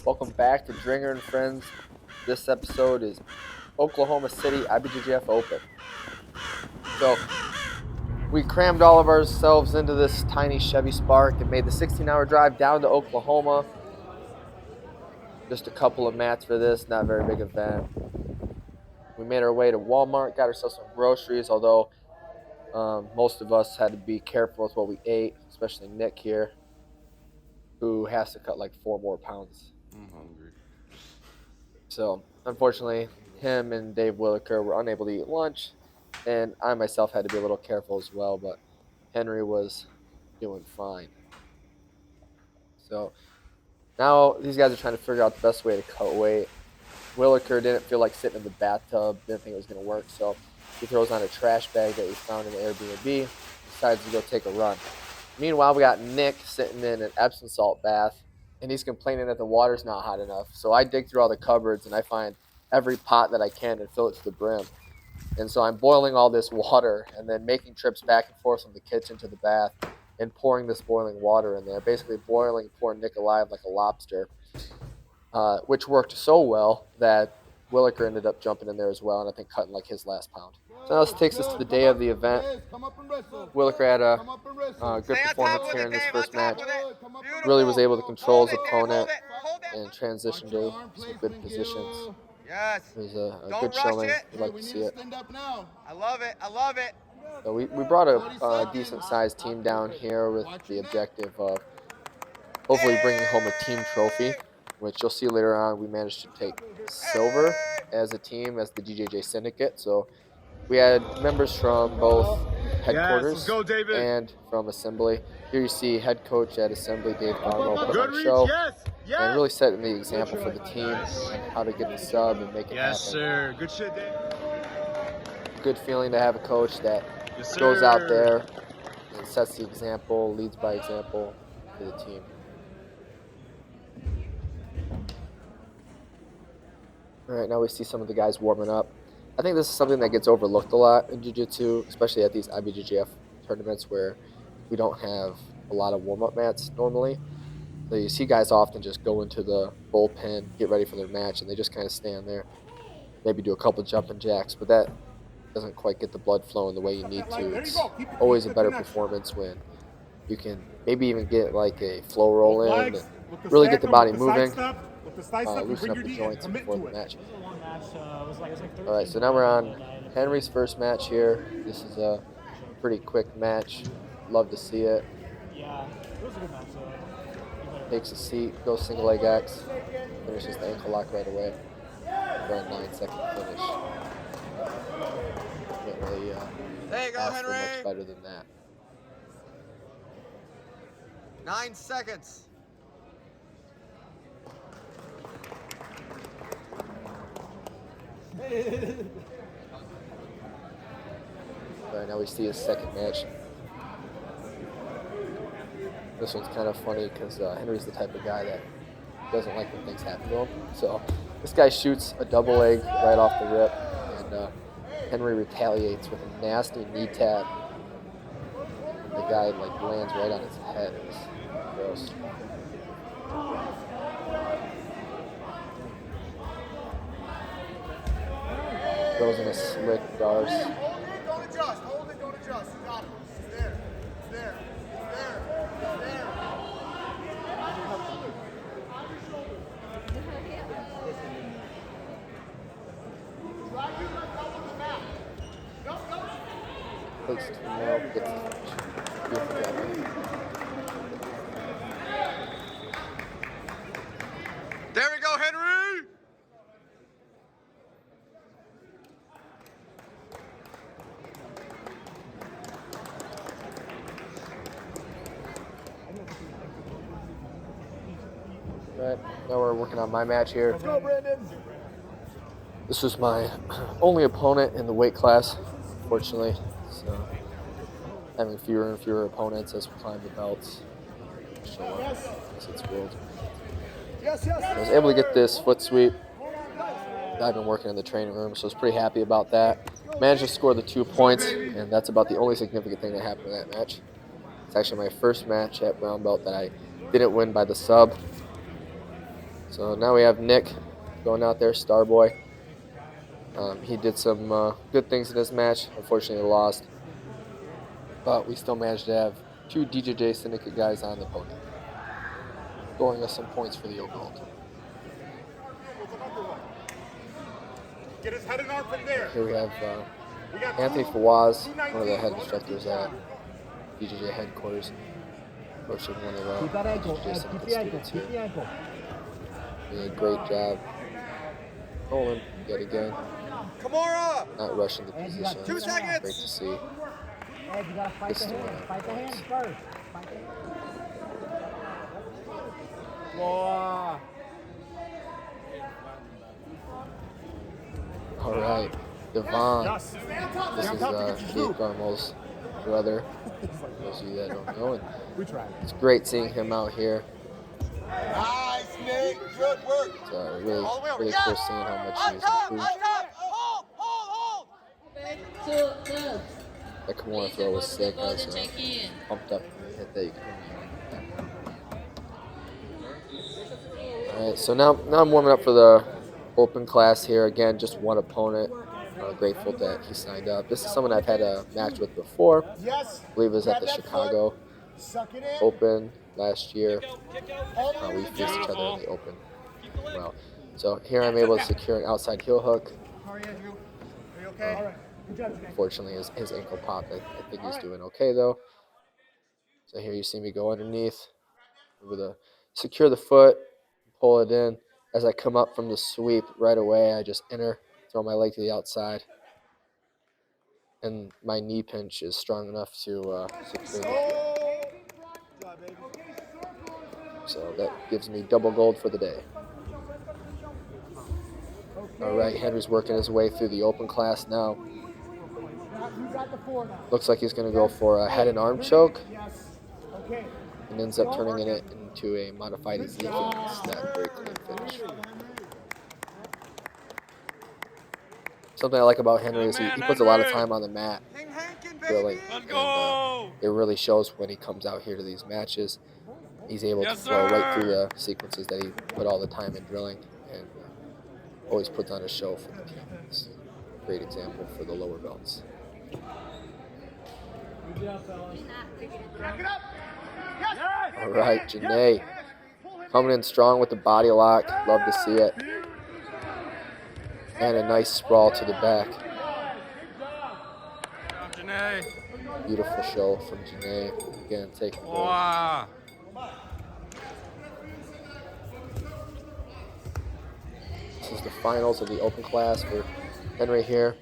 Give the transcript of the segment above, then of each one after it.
Welcome back to Drengr and Friends. This episode is Oklahoma City IBJJF Open. So we crammed all of ourselves into this tiny Chevy Spark and made the 16-hour drive down to Oklahoma. Just a couple of mats for this, not a very big event. We made our way to Walmart, got ourselves some groceries, although most of us had to be careful with what we ate, especially Nick here, who has to cut like 4 more pounds. I'm hungry. So, unfortunately, him and Dave Williker were unable to eat lunch, and I myself had to be a little careful as well, but Henry was doing fine. So, now these guys are trying to figure out the best way to cut weight. Williker didn't feel like sitting in the bathtub, didn't think it was going to work, so he throws on a trash bag that we found in the Airbnb, decides to go take a run. Meanwhile, we got Nick sitting in an Epsom salt bath, and he's complaining that the water's not hot enough. So I dig through all the cupboards, and I find every pot that I can and fill it to the brim. And so I'm boiling all this water and then making trips back and forth from the kitchen to the bath and pouring this boiling water in there, basically boiling poor Nick alive like a lobster, which worked so well that Williker ended up jumping in there as well, and I think cutting like his last pound. So now this takes us to the day of the event. Williker had a good performance here in this first match. Really was able to control his opponent and transition to some good positions. Yes. It was a good showing. We'd like to see it. I love it. I love it. So we brought a decent-sized team down here with the objective of hopefully bringing home a team trophy, which you'll see later on. We managed to take silver as a team, as the DJJ Syndicate. So we had members from both headquarters and from Assembly. Here you see head coach at Assembly, Dave Garmo, put on the show and really setting the example for the team and how to get the sub and make it happen. Yes, sir. Good shit, Dave. Good feeling to have a coach that goes out there and sets the example, leads by example to the team. All right, now we see some of the guys warming up. I think this is something that gets overlooked a lot in jiu-jitsu, especially at these IBJJF tournaments where we don't have a lot of warm-up mats normally. So you see guys often just go into the bullpen, get ready for their match, and they just kind of stand there, maybe do a couple jumping jacks, but that doesn't quite get the blood flowing the way you need to. It's always a better performance when you can maybe even get like a flow roll in and really get the body moving, loosen up the joints before the match. All right, so now we're on Henry's first match here. This is a pretty quick match. Love to see it. Yeah, it was a good match. Takes a seat, goes single leg X, finishes the ankle lock right away. For a 9-second finish. Can't really There you go, ask for Henry. much better than that. 9 seconds. All right, now we see his second match. This one's kind of funny because Henry's the type of guy that doesn't like when things happen to him. So this guy shoots a double leg right off the rip, and Henry retaliates with a nasty knee tap. The guy like lands right on his head. It's gross. Goes in a slick darce. Hold it, don't adjust. Hold it, don't adjust. You got it. It's there. It's there. It's there. It's there. Try to let go of the back. Go, go. Takes 2 more, gets the finish. Beautiful job, man. There we go, Henry. Right, now we're working on my match here. Let's go, Brandon. This was my only opponent in the weight class, fortunately. So having fewer and fewer opponents as we climb the belts. So, it's world. Yes, yes. I was able to get this foot sweep. I've been working in the training room, so I was pretty happy about that. Managed to score the 2 points, and that's about the only significant thing that happened in that match. It's actually my first match at brown belt that I didn't win by the sub. So now we have Nick going out there, Starboy. He did some good things in this match. Unfortunately, lost. But we still managed to have 2 DJJ Syndicate guys on the podium, scoring us some points for the O Gold. Get his head and arm from there. Here we have We got Anthony two- Fawaz, 219 one of the head on instructors at DJJ headquarters, coaching one of Keep that ankle, DJJ Ed. Keep Syndicate the ankle. students Keep the here. ankle. Doing a great job. Rolling yet again, Kimura! not rushing the And you got position. 2 It's seconds. great to see. Ed, you gotta fight This the is hand. one Fight the of hand the first. Fight the hand. Whoa. All right, Devon. Yes. This is Dave Garmel's brother. For those of you that don't know, and We tried. it's great seeing him out here. Nice, Nick. Good work. It's really, All the way over. really Yeah. cool seeing how much On he's top, improved. on top. Hold, hold, hold. That Kimura throw was sick. I was pumped up when he hit that. All right, so now I'm warming up for the open class here. Again, just one opponent. Grateful that he signed up. This is someone I've had a match with before. Yes. I believe it was at the Grab that Chicago foot. Suck it in. Open last year. All the way We to the faced each top. other in the Open. Well, so here I'm able to secure an outside heel hook. How are you, Andrew? Are you okay? All right. Good job, Jay. Unfortunately, his ankle popped. I think he's doing okay though. So here you see me go underneath, able to secure the foot, pull it in. As I come up from the sweep right away, I just enter, throw my leg to the outside, and my knee pinch is strong enough to secure the Oh. Good job, baby. So that gives me double gold for the day. All right, Henry's working his way through the open class now. You got the 4 now. Looks like he's going to go for a head and arm choke Yes. Okay. and ends up turning it into a modified Ezekiel instead. Very clean finish. Something I like about Henry is he puts a lot of time on the mat King Hankin, drilling. baby. Let's go! It really shows when he comes out here to these matches. He's able to flow right through the sequences that he put all the time in drilling and always puts on a show for the team. It's a great example for the lower belts. Good job, fellas. Back it up. Yes. All right, Janae coming in strong with the body lock. Love to see it. And a nice sprawl to the back. Beautiful show from Janae. Again, taking gold. Wow. This is the finals of the open class for Henry here.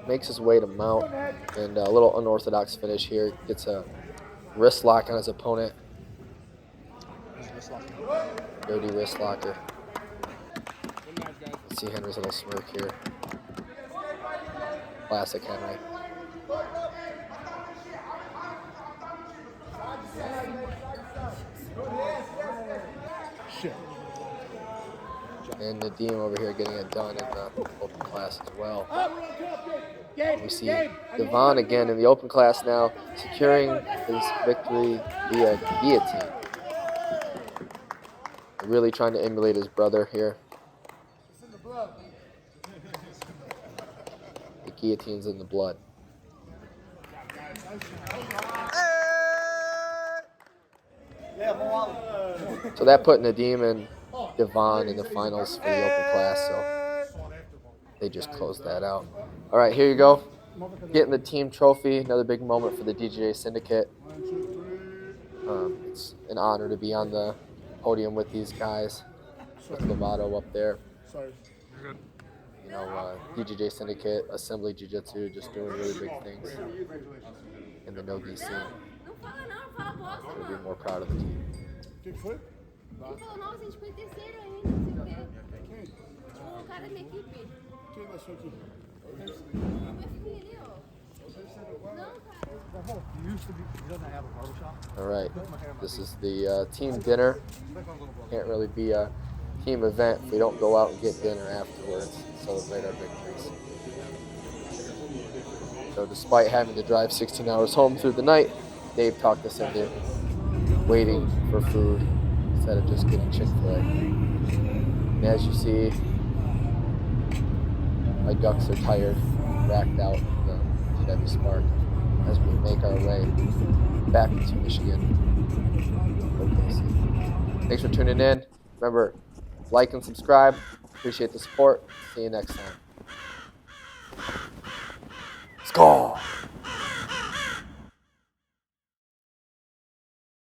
Makes his way to mount, and a little unorthodox finish here. Gets a wrist lock on his opponent. Dirty wrist locker. Let's see Henry's little smirk here. Classic Henry. Shit. And Nadeem over here getting it done in the open class as well. Gabe, We see Gabe. Devon again in the open class now, securing his victory via guillotine. Really trying to emulate his brother here. The guillotine's in the blood. So that put Nadeem and Devon in the finals for the open class, so they just closed that out. All right, here you go. Getting the team trophy, another big moment for the DJJ Syndicate. It's an honor to be on the podium with these guys, with Lovato up there. Sorry. You know, DJJ Syndicate, Assembly Jiu-Jitsu, just doing really big things in the no-gi scene. Couldn't be more proud of the team. Quem foi? Ele falou, nossa, a gente ficou em terceiro ainda, não sei o quê. O cara da minha equipe. Quem da sua equipe? O meu filho ali, ó. Não, cara. You used to be, he doesn't have a barbershop. All right, this is the team dinner. Can't really be a team event if we don't go out and get dinner afterwards and celebrate our victories. So despite having to drive 16 hours home through the night, Dave talked us into waiting for food instead of just getting Chick-fil-A. And as you see, my ducks are tired, racked out in the Chevy Spark as we make our way back to Michigan. OKC. Thanks for tuning in. Remember, like and subscribe. Appreciate the support. See you next time.